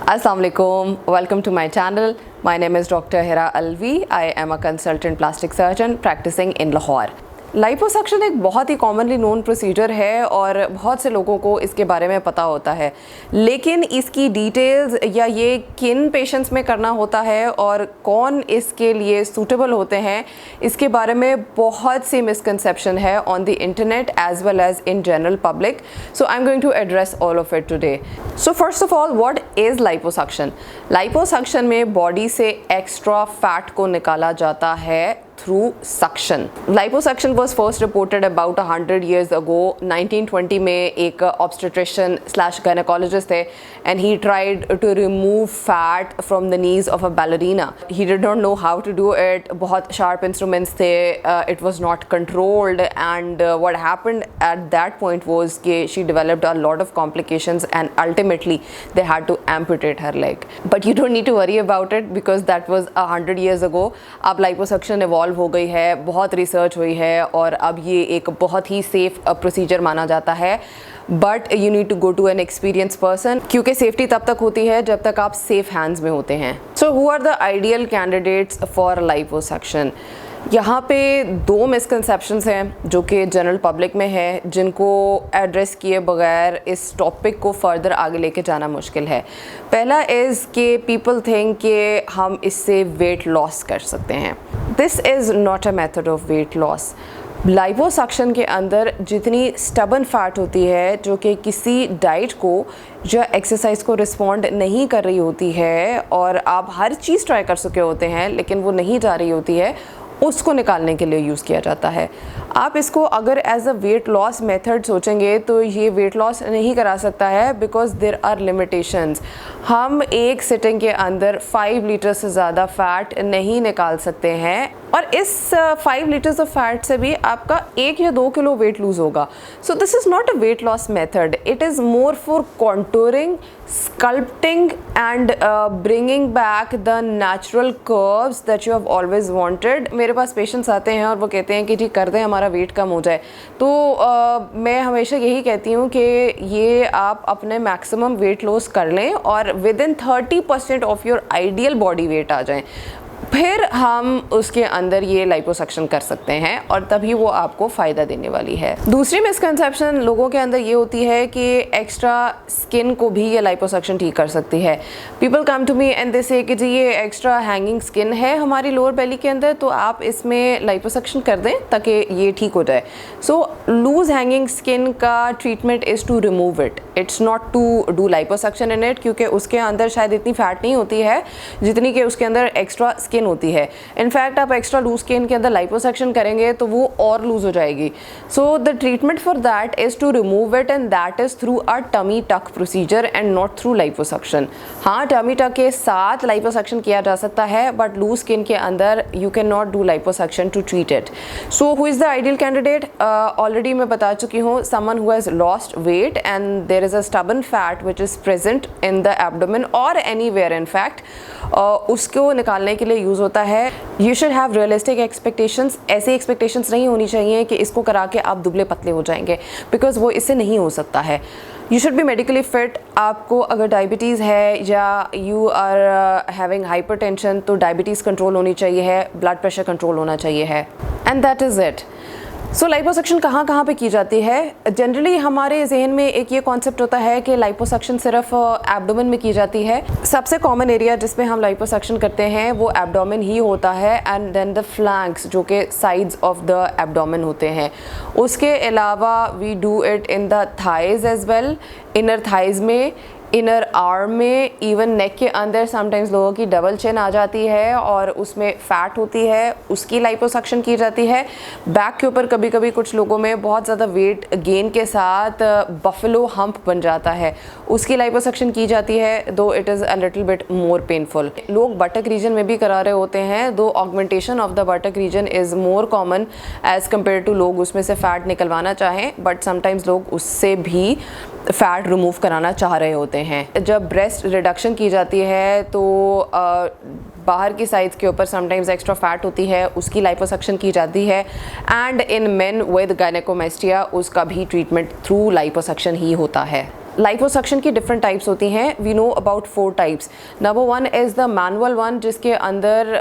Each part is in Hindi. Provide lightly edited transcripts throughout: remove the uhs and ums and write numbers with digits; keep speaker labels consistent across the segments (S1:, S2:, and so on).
S1: Assalamualaikum. Welcome to my channel. My name is Dr. Hira Alvi. I am a consultant plastic surgeon practicing in Lahore. Liposuction एक बहुत ही कॉमनली नोन प्रोसीजर है और बहुत से लोगों को इसके बारे में पता होता है, लेकिन इसकी डिटेल्स या ये किन पेशेंट्स में करना होता है और कौन इसके लिए सूटेबल होते हैं, इसके बारे में बहुत सी मिसकंसेप्शन है on the internet as well as in general public. So I am going to address all of it today. So first of all, what is liposuction? Liposuction में बॉडी से एक्स्ट्रा फैट को निकाला जाता है through suction. Liposuction was first reported about 100 years ago. 1920 में एक obstetrician / gynecologist थे and he tried to remove fat from the knees of a ballerina. He did not know how to do it. बहुत sharp instruments थे. It was not controlled and what happened at that point was कि she developed a lot of complications and ultimately they had to amputate her leg. But you don't need to worry about it because that was 100 years ago. अब liposuction evolved हो गई है, बहुत रिसर्च हुई है और अब ये एक बहुत ही सेफ प्रोसीजर माना जाता है. But you need to go to an experience person, क्योंकि सेफ्टी तब तक होती है जब तक आप सेफ हैंड्स में होते हैं. So who are the ideal candidates for liposuction? यहाँ पे दो मिसकंसेप्शंस हैं जो कि जनरल पब्लिक में है, जिनको एड्रेस किए बगैर इस टॉपिक को फर्दर आगे लेके जाना मुश्किल है. पहला इज़ कि पीपल थिंक कि हम इससे वेट लॉस कर सकते हैं. This is not a method of weight loss. Liposuction के अंदर जितनी स्टबन फैट होती है जो कि किसी डाइट को या एक्सरसाइज को रिस्पॉन्ड नहीं कर रही होती है और आप हर चीज़ ट्राई कर चुके होते हैं लेकिन वो नहीं जा रही होती है, उसको निकालने के लिए यूज़ किया जाता है. आप इसको अगर as a weight loss method सोचेंगे तो ये वेट लॉस नहीं करा सकता है बिकॉज देयर आर लिमिटेशंस. हम एक सिटिंग के अंदर 5 लीटर से ज़्यादा फ़ैट नहीं निकाल सकते हैं और इस 5 लीटर्स ऑफ फैट से भी आपका 1 या 2 किलो वेट लूज़ होगा. So this is not a weight loss method. It is more for contouring, sculpting and bringing back the natural curves that you have always wanted. मेरे पास पेशेंट्स आते हैं और वो कहते हैं कि जी कर दें हमारा वेट कम हो जाए. तो मैं हमेशा यही कहती हूँ कि ये आप अपने मैक्सिमम वेट लॉस कर लें और within 30% of your ideal body weight आ जाएं, फिर हम उसके अंदर ये लाइपोसक्शन कर सकते हैं और तभी वो आपको फ़ायदा देने वाली है. दूसरी मिसकंसेप्शन लोगों के अंदर ये होती है कि एक्स्ट्रा स्किन को भी ये लाइपोसक्शन ठीक कर सकती है. People come to me and they say कि जी ये एक्स्ट्रा हैंगिंग स्किन है हमारी लोअर बेली के अंदर, तो आप इसमें लाइपोसक्शन कर दें ताकि ये ठीक हो जाए. सो लूज हैंगिंग स्किन का treatment is to remove it. It's not to do liposuction in it, क्योंकि उसके अंदर शायद इतनी फैट नहीं होती है जितनी कि उसके अंदर एक्स्ट्रा स्किन होती है. इनफैक्ट आप एक्स्ट्रा लूज स्किन के अंदर लाइपोसक्शन करेंगे तो वो और लूज हो जाएगी. So the treatment for that is to remove it and that is through a tummy tuck procedure and not through liposuction. हाँ, टमी टक के साथ लाइपोसक्शन किया जा सकता है बट लूज स्किन के अंदर you can not do liposuction to treat it. So who is the ideal candidate? Already मैं बता चुकी हूँ, someone who has lost weight and there is a stubborn fat which is present in the abdomen और एनीवेयर इन फैक्ट, उसको निकालने के लिए यूज़ होता है. You should have realistic expectations. ऐसी एक्सपेक्टेशंस नहीं होनी चाहिए कि इसको करा के आप दुबले पतले हो जाएंगे, बिकॉज वो इससे नहीं हो सकता है. You should be medically fit. आपको अगर डायबिटीज़ है या यू आर हैविंग हाइपरटेंशन तो डायबिटीज़ कंट्रोल होनी चाहिए है, ब्लड प्रेशर कंट्रोल होना चाहिए है, and that is it. So liposuction कहाँ कहाँ पे की जाती है? जनरली हमारे जहन में एक ये कॉन्सेप्ट होता है कि लाइपोसक्शन सिर्फ एब्डोमेन में की जाती है. सबसे कॉमन एरिया जिसमें हम लाइपोसक्शन करते हैं वो एब्डोमेन ही होता है एंड देन द फ्लैंक्स जो कि साइड्स ऑफ द एब्डोमेन होते हैं. उसके अलावा we do it in the thighs as well, inner thighs में, इनर आर्म में, इवन नेक के अंदर समटाइम्स लोगों की डबल चिन आ जाती है और उसमें फ़ैट होती है, उसकी लाइपोसक्शन की जाती है. बैक के ऊपर कभी कभी कुछ लोगों में बहुत ज़्यादा वेट गेन के साथ बफेलो हम्प बन जाता है, उसकी लाइपोसक्शन की जाती है, दो it is a little bit more painful. लोग बटक रीजन में भी करा रहे होते हैं, though augmentation of the buttock region is more common as compare to लोग उसमें से फ़ैट निकलवाना चाहें, बट समटाइम्स लोग उससे भी फ़ैट रिमूव कराना चाह रहे होते हैं. जब ब्रेस्ट रिडक्शन की जाती है तो बाहर की साइड्स के ऊपर समटाइम्स एक्स्ट्रा फैट होती है, उसकी लाइपोसक्शन की जाती है. And in main with gynaecomastia उसका भी ट्रीटमेंट थ्रू लाइपोसक्शन ही होता है. लाइपोसक्शन की डिफरेंट टाइप्स होती हैं. We know about 4 types. Number 1 is the manual one, जिसके अंदर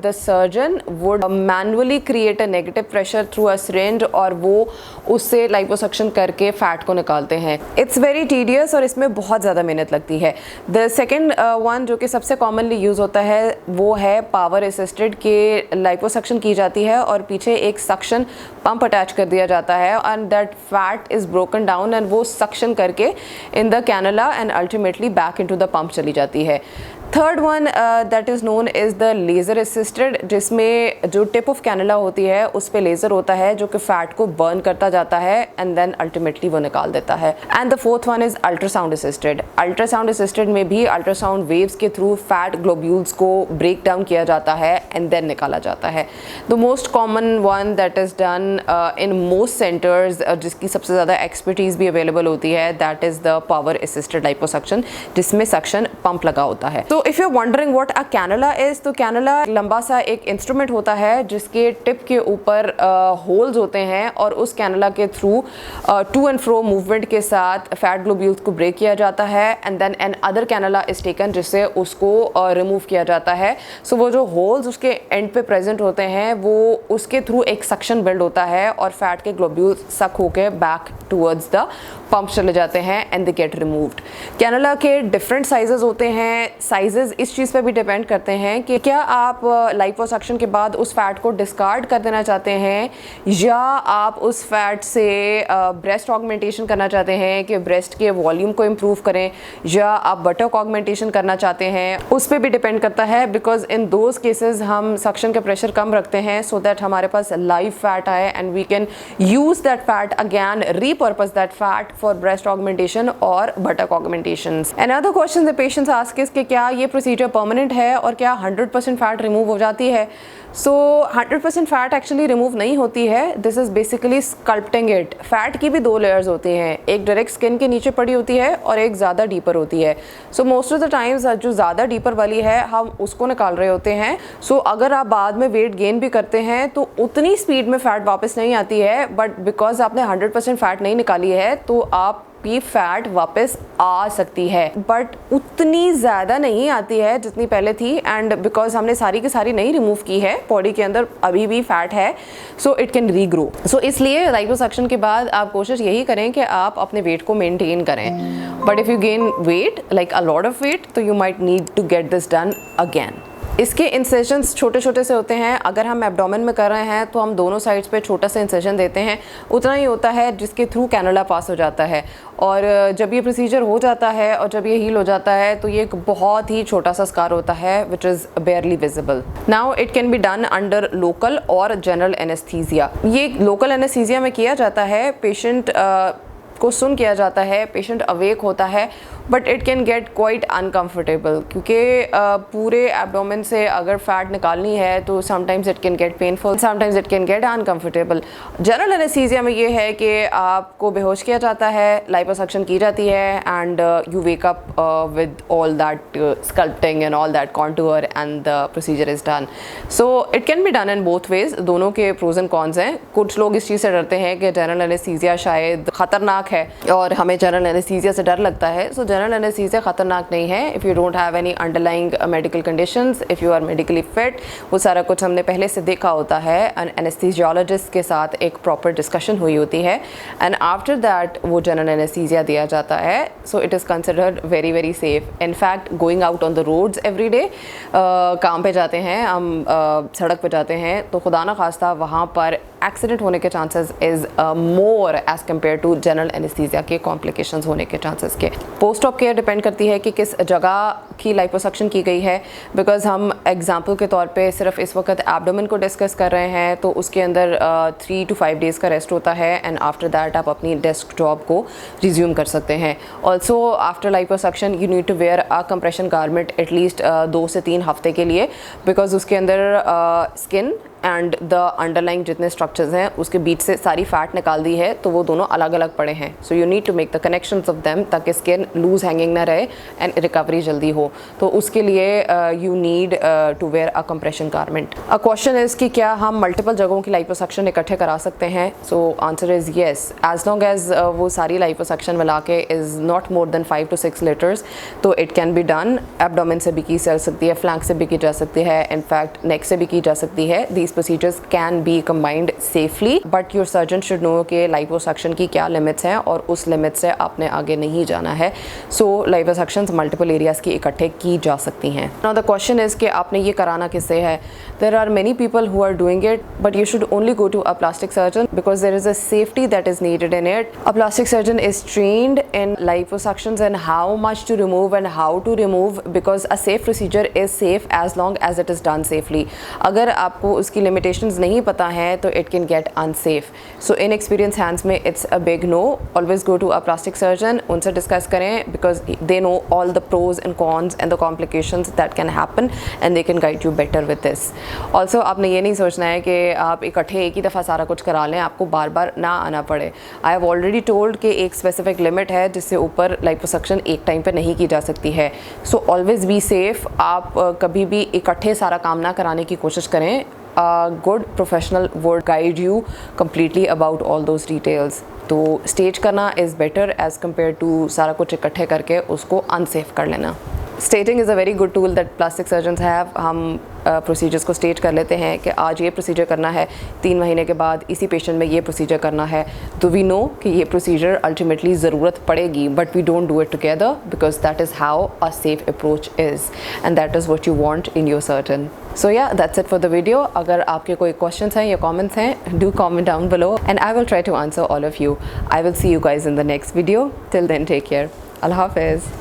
S1: the surgeon would manually create a negative pressure through a syringe और वो उससे लाइपोसक्शन करके फैट को निकालते हैं. इट्स वेरी टीडियस और इसमें बहुत ज़्यादा मेहनत लगती है. द सेकेंड वन जो कि सबसे कॉमनली यूज़ होता है वो है पावर असिस्टेड, के लाइपोसक्शन की जाती है और पीछे एक सक्शन पंप अटैच कर दिया जाता है and that fat is broken down and वो सक्शन करके in the cannula and ultimately back into the pump चली जाती है. Third one that is known is the laser assisted, जिसमें जो टिप ऑफ कैनुला होती है उस पे लेज़र होता है जो कि फ़ैट को बर्न करता जाता है एंड देन अल्टीमेटली वो निकाल देता है. And the fourth one is ultrasound assisted. Ultrasound assisted में भी अल्ट्रासाउंड वेव्स के थ्रू फैट ग्लोब्यूल्स को ब्रेक डाउन किया जाता है एंड देन निकाला जाता है. The most common one that is done in most centres, जिसकी सबसे ज़्यादा एक्सपर्टीज़ भी अवेलेबल होती है, that is the power assisted liposuction, जिसमें सक्शन पंप लगा होता है. तो if you are wondering what a cannula is, तो कैनुला लंबा सा एक इंस्ट्रूमेंट होता है जिसके टिप के ऊपर होल्स होते हैं और उस कैनुला के through to and fro movement के साथ फैट ग्लोब्यूल्स को ब्रेक किया जाता है and then another cannula is taken, जिससे उसको रिमूव किया जाता है. सो वो जो होल्स उसके एंड पे प्रेजेंट होते हैं वो उसके थ्रू एक सक्शन बिल्ड होता है और फैट के ग्लोब्यूल्स सक होकर बैक टूवर्ड्स द पंप चले जाते हैं and they get removed. Cannula के डिफरेंट साइजेस होते हैं. साइजेस इस चीज़ पे भी डिपेंड करते हैं कि क्या आप लाइपोसक्शन के बाद उस फैट को डिस्कार्ड कर देना चाहते हैं या आप उस फैट से ब्रेस्ट ऑगमेंटेशन करना चाहते हैं कि ब्रेस्ट के वॉल्यूम को इम्प्रूव करें, या आप बटक ऑगमेंटेशन करना चाहते हैं. उस पर भी डिपेंड करता है, बिकॉज इन दोज केसेस हम सक्शन का प्रेशर कम रखते हैं सो दैट हमारे पास लाइव फैट आए and we can use that fat again, repurpose that fat for breast augmentation और buttock augmentation. Another question the patients ask is कि क्या ये प्रोसीजर परमानेंट है और क्या 100% फैट रिमूव हो जाती है. सो 100% फैट एक्चुअली रिमूव नहीं होती है. This is basically sculpting it. Fat की भी 2 लेयर्स होती हैं, एक डायरेक्ट स्किन के नीचे पड़ी होती है और एक ज़्यादा डीपर होती है. So most of the times जो ज़्यादा डीपर वाली है हम उसको निकाल रहे होते हैं. सो अगर आप बाद में वेट गेन भी करते हैं तो उतनी स्पीड में फ़ैट वापस नहीं आती है, बट बिकॉज आपने 100% फैट नहीं निकाली है तो आप की फैट वापस आ सकती है, बट उतनी ज़्यादा नहीं आती है जितनी पहले थी. एंड बिकॉज हमने सारी की सारी नहीं रिमूव की है, बॉडी के अंदर अभी भी फैट है, सो इट कैन रीग्रो. सो इसलिए लाइपोसक्शन के बाद आप कोशिश यही करें कि आप अपने वेट को मेंटेन करें. But if you gain weight like a lot of weight तो you might need to get this done again. इसके इंसेशंस छोटे छोटे से होते हैं. अगर हम एब्डोमेन में कर रहे हैं तो हम दोनों साइड्स पे छोटा सा इंसेशन देते हैं, उतना ही होता है जिसके थ्रू कैनुला पास हो जाता है. और जब ये प्रोसीजर हो जाता है और जब ये हील हो जाता है तो ये एक बहुत ही छोटा सा स्कार होता है which is बेयरली visible. Now it can be done under local और जनरल एनेस्थीसिया. ये लोकल एनेस्थीसिया में किया जाता है. पेशेंट को सुन किया जाता है, पेशेंट अवेक होता है, but it can get quite uncomfortable क्योंकि पूरे एब्डोमेन से अगर फैट निकालनी है तो sometimes it can get painful, sometimes it can get uncomfortable. General anaesthesia में ये है कि आपको बेहोश किया जाता है, लाइपोसक्शन की जाती है and you wake up with all that sculpting and all that contour and the procedure is done. So it can be done in both ways. दोनों के प्रोज एंड कॉन्स हैं. कुछ लोग इस चीज़ से डरते हैं कि जनरल एनेस्थीसिया शायद ख़तरनाक है और हमें जनरल एनेस्थीसिया से डर लगता है. सो जनरल एनेस्थीसिया खतरनाक नहीं है. If you don't have any underlying medical conditions, if you are medically fit, वो सारा कुछ हमने पहले से देखा होता है एंड एनेस्थीसियोलॉजिस्ट के साथ एक प्रॉपर डिस्कशन हुई होती है एंड आफ्टर दैट वो जनरल एनेस्थीसिया दिया जाता है. So it is considered very very safe. In fact going out on the roads every day, काम पे जाते हैं हम, सड़क पे जाते हैं तो खुदा ना खास्ता वहाँ पर एक्सीडेंट होने के chances is more as compare to general anaesthesia के कॉम्प्लिकेशंस होने के चांसेस के. पोस्ट ऑप केयर डिपेंड करती है कि किस जगह की लाइपोसक्शन की गई है. बिकॉज हम एग्जांपल के तौर पे सिर्फ इस वक्त एब्डोमेन को डिस्कस कर रहे हैं तो उसके अंदर 3 to 5 डेज़ का रेस्ट होता है एंड आफ्टर दैट आप अपनी डेस्क जॉब को रिज्यूम कर सकते हैं. Also after liposuction you need to wear a compression garment at least 2 से 3 हफ्ते के लिए, बिकॉज उसके अंदर स्किन एंड द अंडरलाइंग जितने स्ट्रक्चर्स हैं उसके बीच से सारी फैट निकाल दी है, तो वो दोनों अलग अलग पड़े हैं. So you need to make the connections of them ताकि स्किन लूज हैंगिंग ना रहे एंड रिकवरी जल्दी हो. तो उसके लिए you need to wear a compression garment. A question is कि क्या हम मल्टीपल जगहों की लाइपोसक्शन इकट्ठे करा सकते हैं? So answer is yes, as long as वो सारी लाइपोसक्शन मिला के is not more than 5 to 6 litres, तो it can be done. Abdomen से भी की जा सकती है, फ्लैंक से भी की जा सकती है, इनफैक्ट नेक से भी की जा सकती है. These procedures can be combined safely, but your surgeon should know कि लाइपोसक्शन की क्या लिमिट्स हैं और उस लिमिट से आपने आगे नहीं जाना है. सो लाइपोसक्शन मल्टीपल एरियाज़ की इकट्ठे की जा सकती हैं. नाउ द क्वेश्चन इज़ कि आपने ये कराना किससे है? There are many people who are doing it, but you should only go to a plastic surgeon because there is a safety that is needed in it. A plastic surgeon is trained in liposuctions and how much to remove and how to remove, because a safe procedure is safe as long as it is done safely. अगर आपको उसकी limitations नहीं पता है तो it can get unsafe. So in experienced hands में it's a big no. Always go to a plastic surgeon, उनसे discuss करें because they know all the pros and cons and the complications that can happen and they can guide you better with this. Also आपने ये नहीं सोचना है कि आप इकट्ठे एक ही दफ़ा सारा कुछ करा लें, आपको बार बार ना आना पड़े. I have already told कि एक specific limit है जिससे ऊपर लाइपोसक्शन एक टाइम पे नहीं की जा सकती है. So always be safe. आप कभी भी इकट्ठे सारा काम ना कराने की कोशिश करें. Good professional would guide you completely about all those details. तो स्टेज करना is better as compare to सारा कुछ इकट्ठे करके उसको अनसेफ कर लेना. Staging is a very good tool that plastic surgeons have. हम प्रोसीजर्स को स्टेज कर लेते हैं कि आज ये प्रोसीजर करना है, 3 महीने के बाद इसी पेशेंट में ये प्रोसीजर करना है. तो वी नो कि ये प्रोसीजर अल्टीमेटली ज़रूरत पड़ेगी, but we don't do it together because that is how a safe approach is and that is what you want in your surgeon. So yeah that's it for the video. अगर आपके कोई क्वेश्चंस हैं या कमेंट्स हैं, do comment down below and I will try to answer all of you. I will see you guys in the next video. Till then take care. अल्लाह हाफिज़.